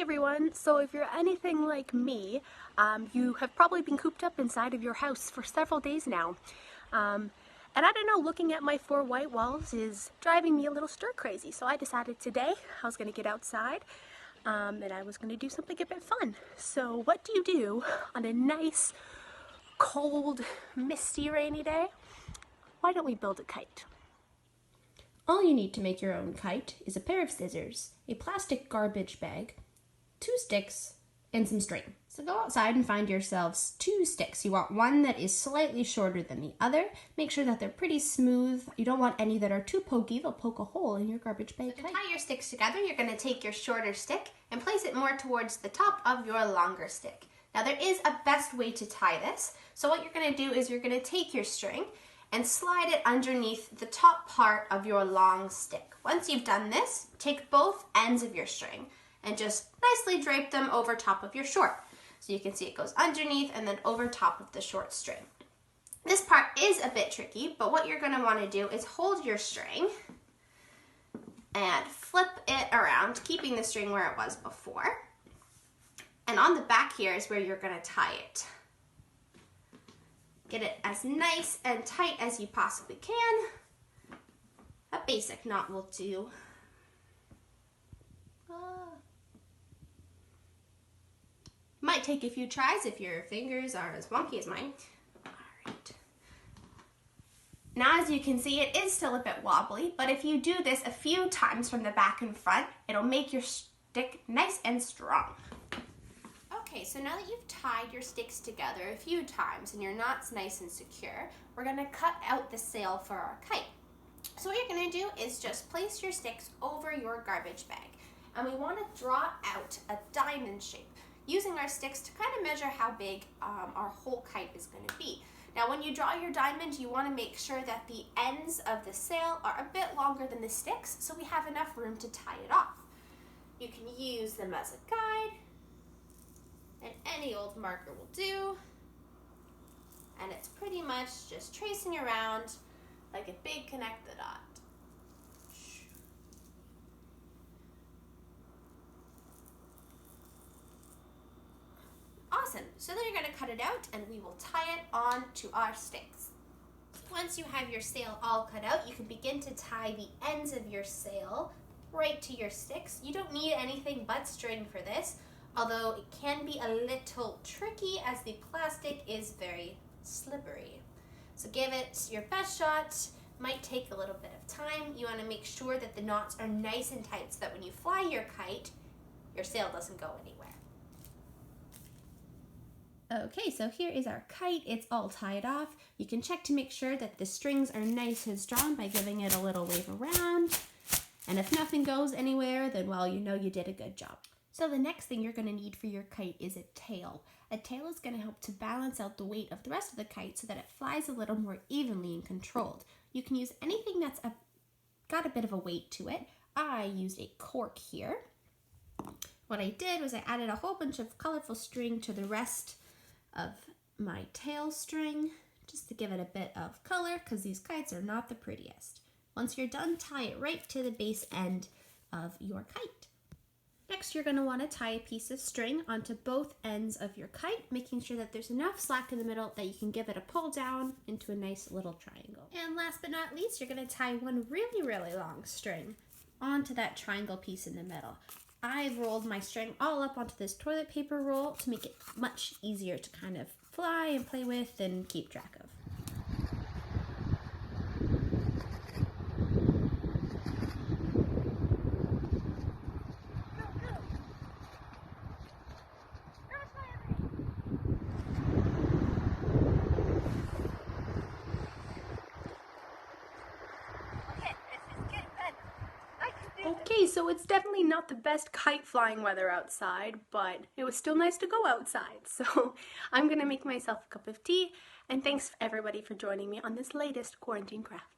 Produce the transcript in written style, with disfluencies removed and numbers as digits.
everyone. So if you're anything like me, you have probably been cooped up inside of your house for several days now. And I don't know, looking at my four white walls is driving me a little stir crazy. So I decided today I was going to get outside and I was going to do something a bit fun. So what do you do on a nice, cold, misty, rainy day? Why don't we build a kite? All you need to make your own kite is a pair of scissors, a plastic garbage bag, 2 sticks, and some string. So go outside and find yourselves 2 sticks. You want one that is slightly shorter than the other. Make sure that they're pretty smooth. You don't want any that are too pokey. They'll poke a hole in your garbage bag. So to tie your sticks together, you're going to take your shorter stick and place it more towards the top of your longer stick. Now there is a best way to tie this. So what you're going to do is you're going to take your string and slide it underneath the top part of your long stick. Once you've done this, take both ends of your string and just nicely drape them over top of your short. So you can see it goes underneath and then over top of the short string. This part is a bit tricky, but what you're going to want to do is hold your string and flip it around, keeping the string where it was before. And on the back here is where you're going to tie it. Get it as nice and tight as you possibly can. A basic knot will do. Might take a few tries if your fingers are as wonky as mine. All right. Now as you can see, it is still a bit wobbly, but if you do this a few times from the back and front, it'll make your stick nice and strong. Okay, so now that you've tied your sticks together a few times and your knot's nice and secure, we're going to cut out the sail for our kite. So what you're going to do is just place your sticks over your garbage bag, and we want to draw out a diamond shape using our sticks to kind of measure how big our whole kite is going to be. Now when you draw your diamond, you want to make sure that the ends of the sail are a bit longer than the sticks so we have enough room to tie it off. You can use them as a guide, and any old marker will do. And it's pretty much just tracing around like a big connect the dot. Awesome, so then you're going to cut it out and we will tie it on to our sticks. Once you have your sail all cut out, you can begin to tie the ends of your sail right to your sticks. You don't need anything but string for this, although it can be a little tricky as the plastic is very slippery. So give it your best shot. Might take a little bit of time. You want to make sure that the knots are nice and tight so that when you fly your kite, your sail doesn't go anywhere. Okay, so here is our kite. It's all tied off. You can check to make sure that the strings are nice and strong by giving it a little wave around. And if nothing goes anywhere, then well, you know you did a good job. So the next thing you're going to need for your kite is a tail. A tail is going to help to balance out the weight of the rest of the kite so that it flies a little more evenly and controlled. You can use anything that's got a bit of a weight to it. I used a cork here. What I did was I added a whole bunch of colorful string to the rest of my tail string just to give it a bit of color because these kites are not the prettiest. Once you're done, tie it right to the base end of your kite. Next, you're going to want to tie a piece of string onto both ends of your kite, making sure that there's enough slack in the middle that you can give it a pull down into a nice little triangle. And last but not least, you're going to tie one really, really long string onto that triangle piece in the middle. I've rolled my string all up onto this toilet paper roll to make it much easier to kind of fly and play with and keep track of. Okay, so it's definitely not the best kite flying weather outside, but it was still nice to go outside. So I'm gonna make myself a cup of tea, and thanks everybody for joining me on this latest quarantine craft.